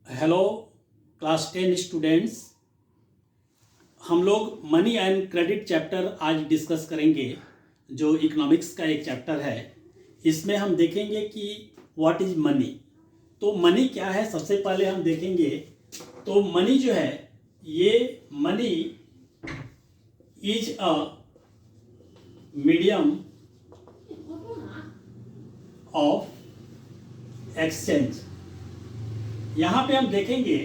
Hello class 10 students. हम लोग money and credit chapter आज डिस्कस करेंगे, जो इकोनॉमिक्स का एक चैप्टर है। इसमें हम देखेंगे कि व्हाट इज मनी। तो मनी क्या है, सबसे पहले हम देखेंगे। तो मनी जो है, ये money is a medium of exchange. यहाँ पे हम देखेंगे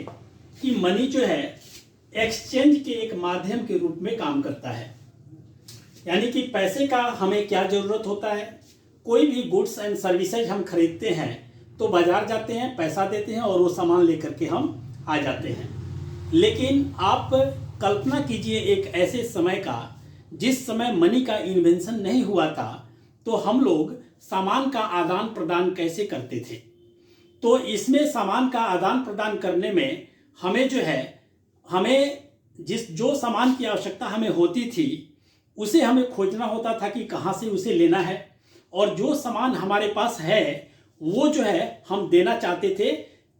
कि मनी जो है एक्सचेंज के एक माध्यम के रूप में काम करता है। यानी कि पैसे का हमें क्या ज़रूरत होता है, कोई भी गुड्स एंड सर्विसेज हम खरीदते हैं तो बाजार जाते हैं, पैसा देते हैं और वो सामान लेकर के हम आ जाते हैं। लेकिन आप कल्पना कीजिए एक ऐसे समय का जिस समय मनी का इन्वेंशन नहीं हुआ था, तो हम लोग सामान का आदान प्रदान कैसे करते थे। तो इसमें सामान का आदान प्रदान करने में हमें जो है, हमें जो सामान की आवश्यकता हमें होती थी उसे हमें खोजना होता था कि कहाँ से उसे लेना है, और जो सामान हमारे पास है वो जो है हम देना चाहते थे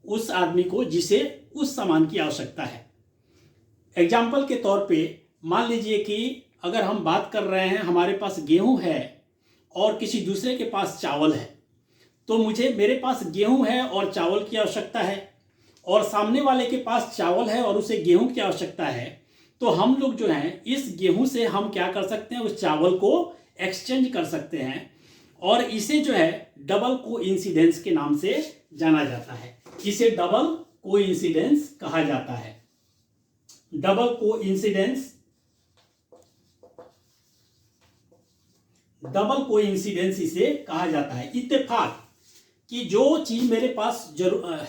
उस आदमी को जिसे उस सामान की आवश्यकता है। एग्जाम्पल के तौर पे मान लीजिए कि अगर हम बात कर रहे हैं, हमारे पास गेहूं है और किसी दूसरे के पास चावल है, तो मेरे पास गेहूं है और चावल की आवश्यकता है, और सामने वाले के पास चावल है और उसे गेहूं की आवश्यकता है। तो हम लोग जो हैं इस गेहूं से हम क्या कर सकते हैं, उस चावल को एक्सचेंज कर सकते हैं, और इसे जो है डबल कोइंसिडेंस के नाम से जाना जाता है। इसे डबल कोइंसिडेंस कहा जाता है। डबल कोइंसिडेंस, डबल कोइंसिडेंस इसे कहा जाता है। इत्तेफाक कि जो चीज मेरे पास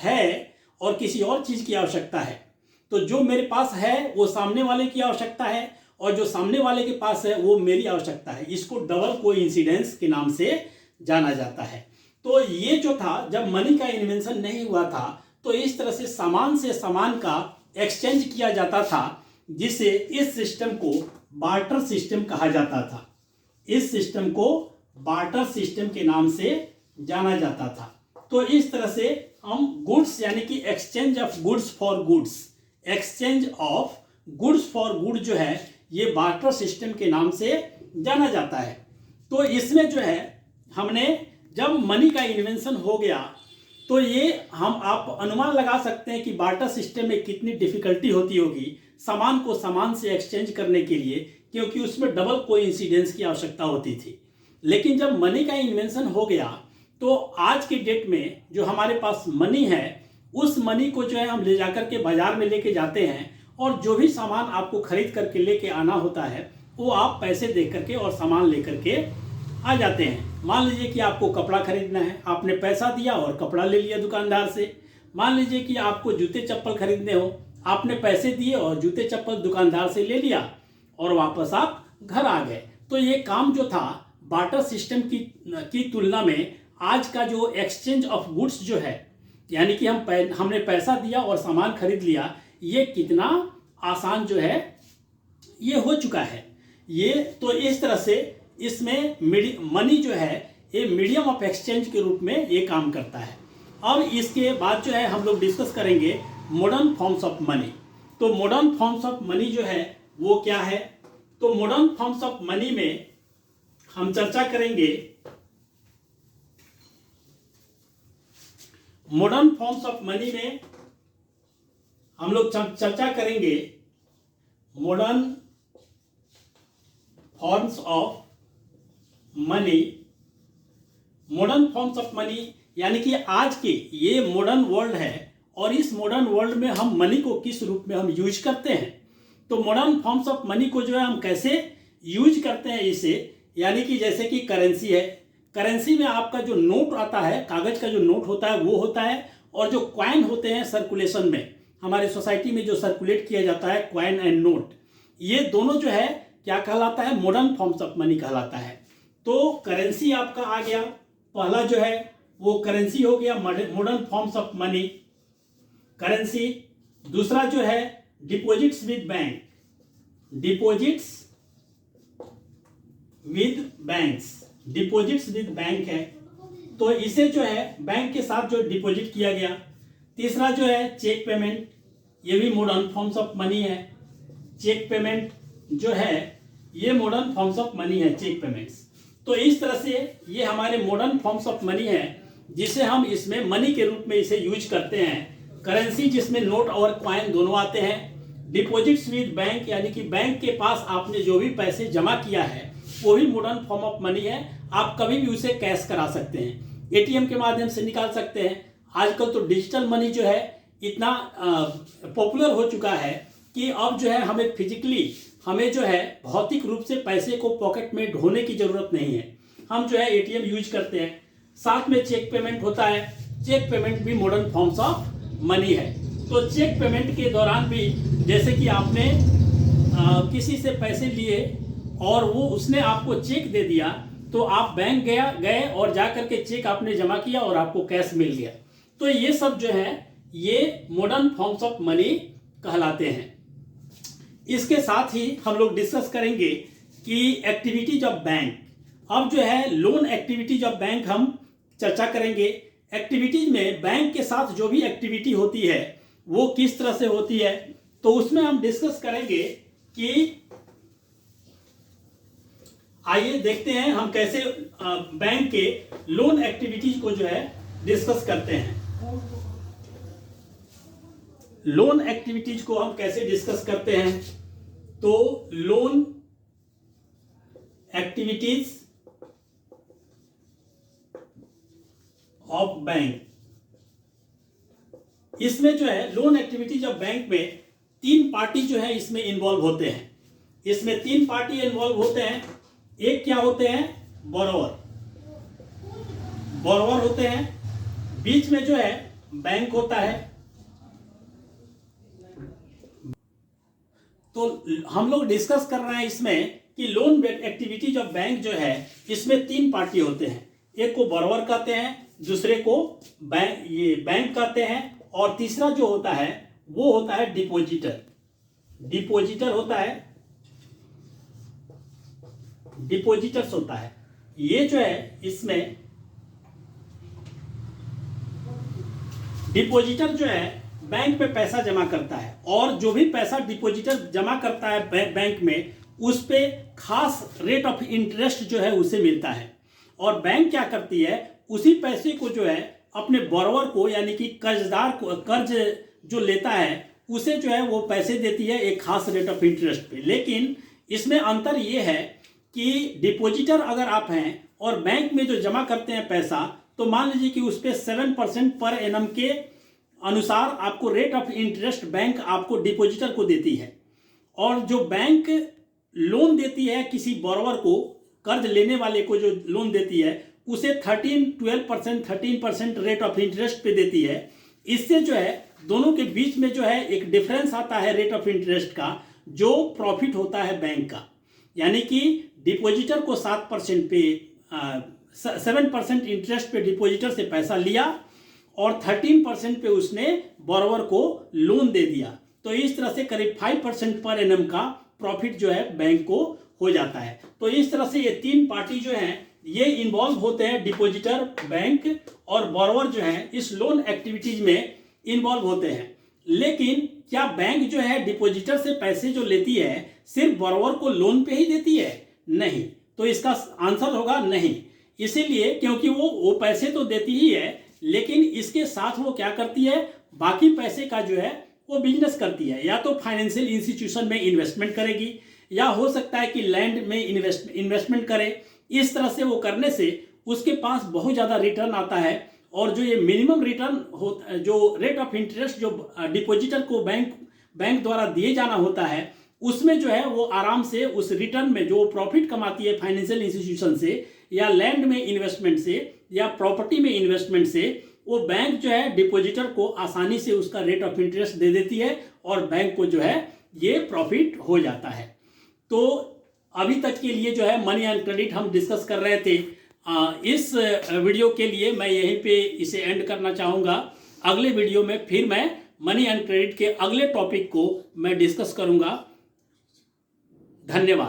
है और किसी और चीज की आवश्यकता है, तो जो मेरे पास है वो सामने वाले की आवश्यकता है, और जो सामने वाले के पास है वो मेरी आवश्यकता है। इसको डबल कोइंसिडेंस के नाम से जाना जाता है। तो ये जो था, जब मनी का इन्वेंशन नहीं हुआ था तो इस तरह से सामान का एक्सचेंज किया जाता था, जिसे इस सिस्टम को बार्टर सिस्टम कहा जाता था। इस सिस्टम को बार्टर सिस्टम के नाम से जाना जाता था। तो इस तरह से हम गुड्स, यानी कि exchange of goods for goods, exchange of goods for good जो है ये बार्टर सिस्टम के नाम से जाना जाता है। तो इसमें जो है हमने, जब मनी का इन्वेंशन हो गया तो ये आप अनुमान लगा सकते हैं कि बार्टर सिस्टम में कितनी डिफिकल्टी होती होगी सामान को सामान से एक्सचेंज करने के लिए, क्योंकि उसमें डबल कोइंसिडेंस की आवश्यकता होती थी। लेकिन जब मनी का इन्वेंशन हो गया तो आज के डेट में जो हमारे पास मनी है, उस मनी को जो है हम ले जाकर के बाजार में लेके जाते हैं, और जो भी सामान आपको खरीद करके लेके आना होता है वो आप पैसे दे करके और सामान लेकर के आ जाते हैं। मान लीजिए कि आपको कपड़ा खरीदना है, आपने पैसा दिया और कपड़ा ले लिया दुकानदार से। मान लीजिए कि आपको जूते चप्पल खरीदने हो, आपने पैसे दिए और जूते चप्पल दुकानदार से ले लिया और वापस आप घर आ गए। तो ये काम जो था बार्टर सिस्टम की तुलना में आज का जो एक्सचेंज ऑफ गुड्स जो है, यानी कि हमने पैसा दिया और सामान खरीद लिया, ये कितना आसान जो है ये हो चुका है। ये तो इस तरह से इसमें मनी जो है ये मीडियम ऑफ एक्सचेंज के रूप में ये काम करता है। अब इसके बाद जो है हम लोग डिस्कस करेंगे मॉडर्न फॉर्म्स ऑफ मनी। तो मॉडर्न फॉर्म्स ऑफ मनी जो है वो क्या है। तो मॉडर्न फॉर्म्स ऑफ मनी में हम चर्चा करेंगे, मॉडर्न फॉर्म्स ऑफ मनी में हम लोग चर्चा करेंगे modern forms of money. Modern forms of money यानी कि आज के ये मॉडर्न वर्ल्ड है, और इस मॉडर्न वर्ल्ड में हम मनी को किस रूप में हम यूज करते हैं। तो मॉडर्न फॉर्म्स ऑफ मनी को जो है हम कैसे यूज करते हैं इसे, यानी कि जैसे कि करेंसी है, करेंसी में आपका जो नोट आता है, कागज का जो नोट होता है वो होता है, और जो क्वाइन होते हैं सर्कुलेशन में, हमारे सोसाइटी में जो सर्कुलेट किया जाता है क्वाइन एंड नोट, ये दोनों जो है क्या कहलाता है, मॉडर्न फॉर्म्स ऑफ मनी कहलाता है। तो करेंसी आपका आ गया, पहला जो है वो करेंसी हो गया modern forms of money, currency. दूसरा जो है deposits with bank, deposits with banks, deposits with bank है। तो इसे जो है बैंक के साथ जो डिपॉजिट किया गया। तीसरा जो है चेक पेमेंट, ये भी मॉडर्न फॉर्म्स ऑफ मनी है। चेक पेमेंट जो है ये मॉडर्न फॉर्म्स ऑफ मनी है, चेक पेमेंट्स। तो इस तरह से ये हमारे मॉडर्न फॉर्म्स ऑफ मनी है, जिसे हम इसमें मनी के रूप में इसे यूज करते हैं। करेंसी जिसमें नोट और कॉइन दोनों आते हैं। डिपॉजिट्स विद बैंक, यानी कि बैंक के पास आपने जो भी पैसे जमा किया है वो भी मॉडर्न फॉर्म ऑफ मनी है। आप कभी भी उसे कैश करा सकते हैं, एटीएम के माध्यम से निकाल सकते हैं। आजकल तो डिजिटल मनी जो है इतना पॉपुलर हो चुका है कि अब जो है हमें फिजिकली हमें जो है भौतिक रूप से पैसे को पॉकेट में ढोने की जरूरत नहीं है, हम जो है एटीएम यूज करते हैं। साथ में चेक पेमेंट होता है, चेक पेमेंट भी मॉडर्न फॉर्म्स ऑफ मनी है। तो चेक पेमेंट के दौरान भी जैसे कि आपने किसी से पैसे लिए और वो उसने आपको चेक दे दिया, तो आप बैंक गए और जा करके चेक आपने जमा किया और आपको कैश मिल गया। तो ये सब जो है ये मॉडर्न फॉर्म्स ऑफ मनी कहलाते हैं। इसके साथ ही हम लोग डिस्कस करेंगे कि एक्टिविटीज ऑफ बैंक। अब जो है लोन एक्टिविटीज ऑफ बैंक हम चर्चा करेंगे। एक्टिविटीज में बैंक के साथ जो भी एक्टिविटी होती है वो किस तरह से होती है, तो उसमें हम डिस्कस करेंगे कि आइए देखते हैं हम कैसे बैंक के लोन एक्टिविटीज को जो है डिस्कस करते हैं। लोन एक्टिविटीज को हम कैसे डिस्कस करते हैं, तो लोन एक्टिविटीज ऑफ बैंक, इसमें जो है लोन एक्टिविटीज ऑफ बैंक में तीन पार्टी जो है इसमें इन्वॉल्व होते हैं। इसमें तीन पार्टी इन्वॉल्व होते हैं। एक क्या होते हैं, बोरोवर होते हैं। बीच में जो है बैंक होता है। तो हम लोग डिस्कस कर रहे हैं इसमें कि लोन एक्टिविटीज ऑफ बैंक जो है इसमें तीन पार्टी होते हैं। एक को बोरोवर कहते हैं, दूसरे को बैंक कहते हैं, और तीसरा जो होता है वो होता है डिपोजिटर होता है, डिपोजिटर्स होता है। ये जो है इसमें डिपोजिटर जो है बैंक में पैसा जमा करता है, और जो भी पैसा डिपोजिटर जमा करता है बैंक में उस पे खास रेट ऑफ इंटरेस्ट जो है उसे मिलता है। और बैंक क्या करती है, उसी पैसे को जो है अपने बोरोवर को, यानी कि कर्जदार को, कर्ज जो लेता है उसे जो है वो पैसे देती है एक खास रेट ऑफ इंटरेस्ट पे। लेकिन इसमें अंतर ये है कि डिपोजिटर अगर आप हैं और बैंक में जो जमा करते हैं पैसा, तो मान लीजिए कि उस पर 7% पर एनम के अनुसार आपको रेट ऑफ इंटरेस्ट बैंक आपको डिपोजिटर को देती है। और जो बैंक लोन देती है किसी बोरोवर को, कर्ज लेने वाले को जो लोन देती है, उसे 13% रेट ऑफ इंटरेस्ट पे देती है। इससे जो है दोनों के बीच में जो है एक डिफरेंस आता है रेट ऑफ इंटरेस्ट का, जो प्रॉफिट होता है बैंक का। यानी कि डिपोजिटर को 7% पे 7% इंटरेस्ट पे डिपोजिटर से पैसा लिया और 13% पे उसने बोरोवर को लोन दे दिया। तो इस तरह से करीब 5% पर एनम का प्रॉफिट जो है बैंक को हो जाता है। तो इस तरह से ये तीन पार्टी जो हैं ये इन्वॉल्व होते हैं, डिपोजिटर, बैंक और बोरोवर जो है इस लोन एक्टिविटीज में इन्वॉल्व होते हैं। लेकिन क्या बैंक जो है डिपोजिटर से पैसे जो लेती है सिर्फ बोरोवर को लोन पे ही देती है? नहीं। तो इसका आंसर होगा नहीं। इसीलिए क्योंकि वो पैसे तो देती ही है, लेकिन इसके साथ वो क्या करती है, बाकी पैसे का जो है वो बिजनेस करती है। या तो फाइनेंशियल इंस्टीट्यूशन में इन्वेस्टमेंट करेगी, या हो सकता है कि लैंड में इन्वेस्टमेंट करे। इस तरह से वो करने से उसके पास बहुत ज़्यादा रिटर्न आता है। और जो ये मिनिमम रिटर्न हो, जो रेट ऑफ इंटरेस्ट जो डिपोजिटर को बैंक द्वारा दिए जाना होता है, उसमें जो है वो आराम से उस रिटर्न में जो प्रॉफिट कमाती है फाइनेंशियल इंस्टीट्यूशन से, या लैंड में इन्वेस्टमेंट से, या प्रॉपर्टी में इन्वेस्टमेंट से, वो बैंक जो है डिपोजिटर को आसानी से उसका रेट ऑफ इंटरेस्ट दे देती है और बैंक को जो है ये प्रॉफिट हो जाता है। तो अभी तक के लिए जो है मनी एंड क्रेडिट हम डिस्कस कर रहे थे। इस वीडियो के लिए मैं यहीं पे इसे एंड करना चाहूँगा। अगले वीडियो में फिर मैं मनी एंड क्रेडिट के अगले टॉपिक को मैं डिस्कस करूँगा। धन्यवाद।